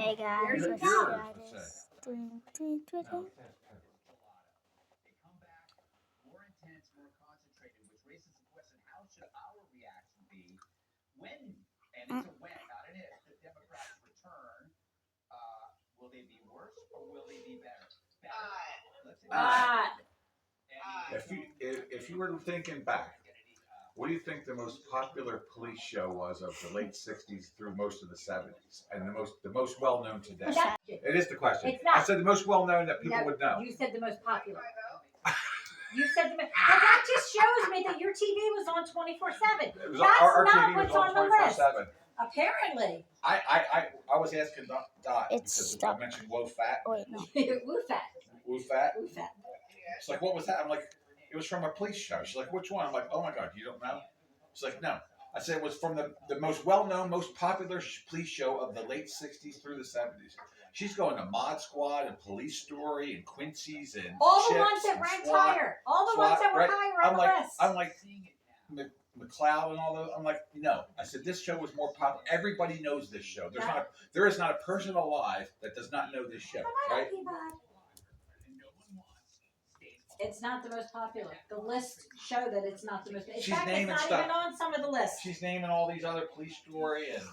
Hey guys, let's try this. More intense, more concentrated, which raises the question, how should our reaction be when, and it's a when, not an if, the Democrats return? Will they be worse or will they be better? If you were thinking back, what do you think the most popular police show was of the late '60s through most of the '70s, and the most well known today? It is the question. It's not. I said the most well known that people would know. You said the most popular. You said the most. Well, that just shows me that your TV was on 24/7. That's Our not TV what's was on the list. 24/7. Apparently. I was asking Dot It's because stuck. I mentioned low fat. Wait, no. Woo fat. Woo fat. Woo fat. She's like, what was that? I'm like, it was from a police show. She's like, which one? I'm like, oh my God, you don't know? She's like, no. I said it was from the most well-known, most popular police show of the late '60s through the '70s. She's going to Mod Squad and Police Story and Quincy's and all the Chips ones that and ranked SWAT, higher. All the ones that were right? higher on the list. I'm like McLeod and all those. I'm like, no. I said this show was more popular. Everybody knows this show. There is not a person alive that does not know this show, right? It's not the most popular. The lists show that it's not the most. In She's fact, naming it's not stuff. even on some of the lists. She's naming all these other Police Story and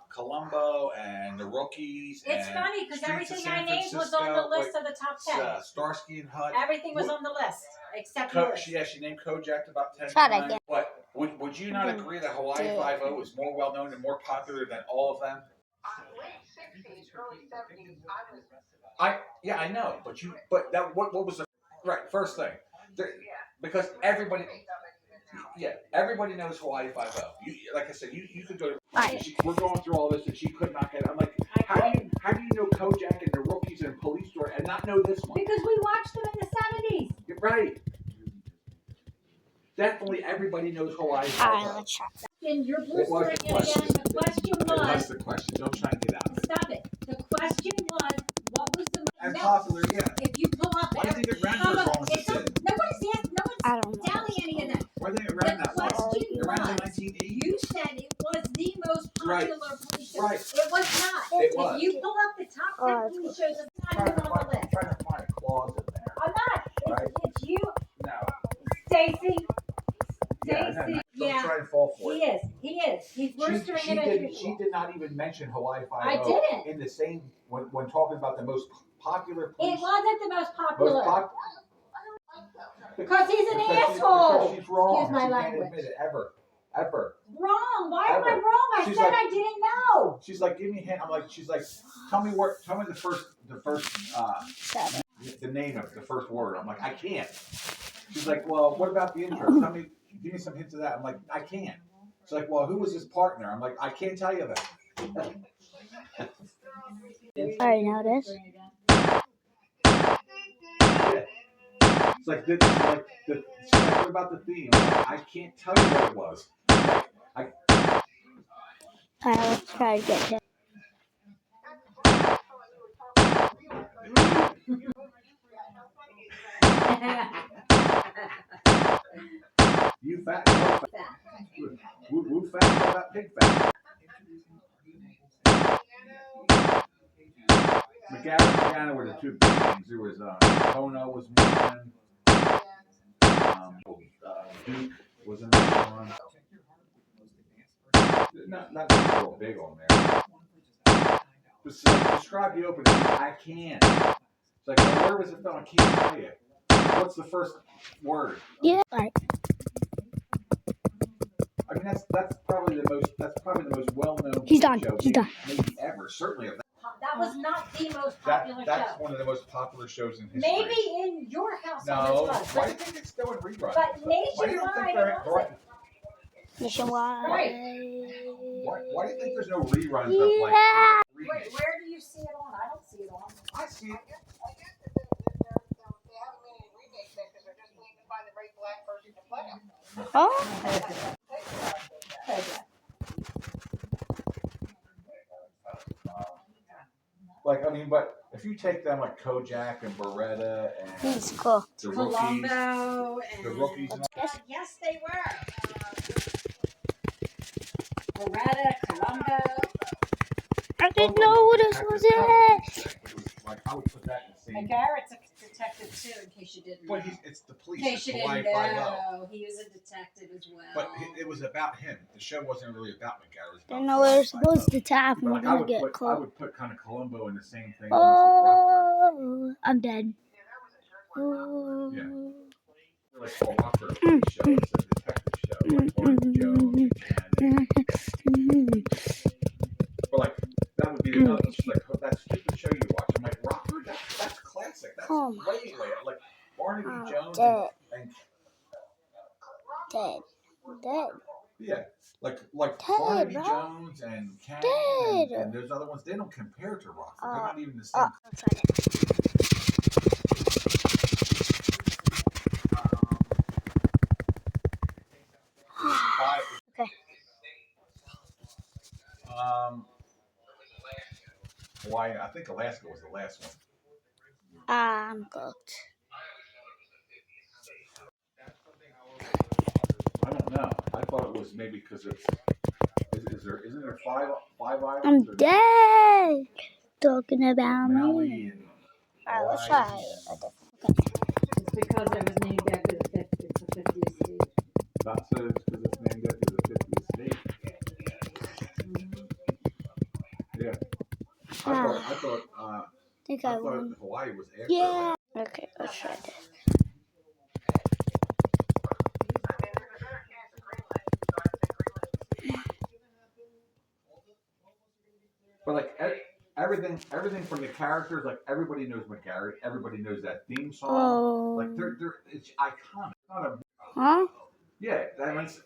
Columbo and the Rookies. It's and funny because Streets of everything San I named was Francisco, on the list of the top 10. Starsky and Hutch. Everything was on the list except yours. She named Kojak about 10 Try that times. again. But would you not agree that Hawaii Five-0 is more well known and more popular than all of them? Late 60s, early 70s, I know, but that what was the first thing? Because everybody knows Hawaii Five-0. Like I said, you could go to. We're going through all this, and she could not get it. I'm like, how do you know Kojak and the Rookies and Police Story and not know this one? Because we watched them in the 70s. You're right. Definitely, everybody knows Hawaii Alright, Five-0. let's try. And you're It was blistering the it question. again. The question It was was. the question. Don't try and get out of it. Stop it. The question was, what was the And most popular, yeah. If you pull up. Why do you think it ran for as long as it did? I don't know. Telling any of that. Why do you think it ran that long? question It ran until was, 1980. you said it was the most popular police show. Right. It was not. It was. If you pull up the top 10 police shows, it's not even on the list. Trying to find a clause in there. I'm not. It's you, No. Stacy. Yeah, Stacy. Don't Yeah. try and fall for He it. is. He is. He's blistering She it as did usual. not even mention Hawaii Five-0 I didn't. in the same when talking about the most popular It police. wasn't the most popular. Because he's an asshole. Because she's wrong. Excuse my she language. can't admit it ever. Wrong. Why am I Ever. wrong? I She's said like- I didn't know. She's like, give me a hint. I'm like, she's like, tell me the first the name of it, the first word. I'm like, I can't. She's like, well, what about the intro? Give me some hints of that. I'm like, I can't. She's like, well, who was his partner? I'm like, I can't tell you that. Alright, now this. Yeah. It's like, she's like, what about the theme? I'm like, I can't tell you what it was. Alright, let's try to get it. You fat, no fat. Woo fat, what about pig fat? McGarrett and Piano were the two big things. There was Bono was one. Duke was another one. Not real big on there. Describe the opening. I can't. It's like, well, where was it filmed? I can't tell you. What's the first word? Yeah. Alright. I mean, that's probably the most well-known. He's done. Show He's done. Maybe ever. Certainly of that. That was not the most popular That's show. one of the most popular shows in history. Maybe in your household No. it was. Why do you think it's still in reruns? But Why do you think nationwide, Nationwide. Right. Why do you think there's no reruns of like? Yeah. Where do you see it on? I don't see it on. I see it. I guess they haven't made any remakes yet because they're just waiting to find the right black person to play them. Oh. Like, I mean, but if you take them like Kojak and Beretta and He's cool. the Rookies, Columbo and the Rookies and all, yes, they were. Beretta, Columbo. I didn't know this was it. Like I would put that in the same. And Garrett's a detective too, in case you didn't know. But it's the police. In It's case you Hawaii didn't 5-0. know, he was a detective as well. But it was about him. The show wasn't really about McGarry. It was about Didn't know we were 5-0. supposed to tap and But we're like, I gonna would get put caught. kind of Columbo in the same thing. almost Oh, I'm dead. Oh. Yeah. as Rockford. They're like a police show. It's a detective show. Like Barney Jones and but like that would be another. She's like, oh, that stupid show you watch. I'm like, Rockford. That's classic. That's Oh my way later. Like Barnaby I'm Jones dead. and Dead. Dead. yeah, like Dead, Barnaby bro. Jones and Kang Dead. and those other ones. They don't compare to Rockford. They're not even the same. Oh, I'll try it. Okay. Hawaii. I think Alaska was the last one. I'm cooked. I don't know. I thought it was maybe because it's. Isn't there five islands? I'm or dead. Talking about Maui me. and Alright, let's Hawaii try and- It's because it was named after the 50th state. Not so it's because it's named after the 50th state. Yeah. I think I thought won. Hawaii was after. Yeah. Okay, let's try this. But like everything from the characters, like everybody knows McGarrett, everybody knows that theme song. Oh. Like it's iconic. It's not a, Huh? yeah, that means,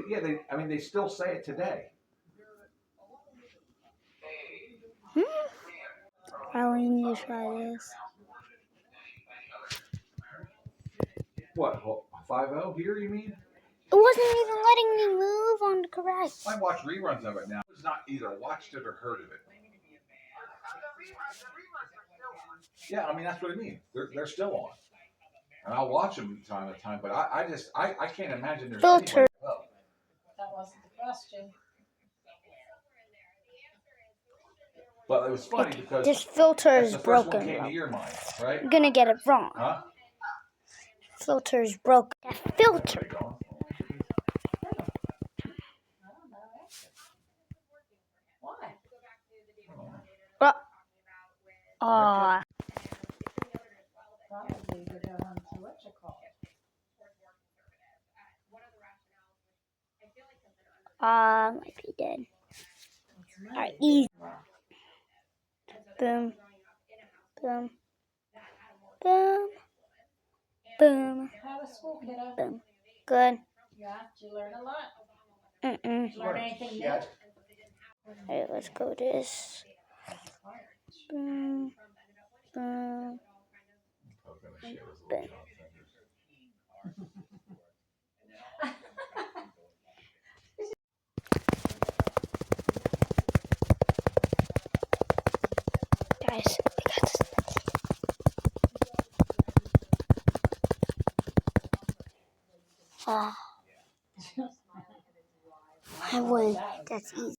yeah. They still say it today. Probably need to try this. What 5-0 here? You mean? It wasn't even letting me move on the correct. I watch reruns of it now. It's not either watched it or heard of it. Yeah, I mean that's what I mean. They're still on, and I'll watch them from time to time. But I can't imagine there's Filter. anybody. Oh. That wasn't the question. But it was funny because This filter that's is the first one broken. came to your mind, right? I'm gonna get it wrong. Huh? Filter is broken. That filter. There you go. I don't know. Why? Aw. Probably to go home to what you call it. Might be dead. Alright, easy. Boom. Boom. Boom. Boom. How was school, kiddo? Boom. Good. Yeah, did you learn a lot? Mm-mm. Did you learn anything new? Yeah. Alright, let's go this. Boom. Boom. Boom. Guys, I got this. I win. That's easy.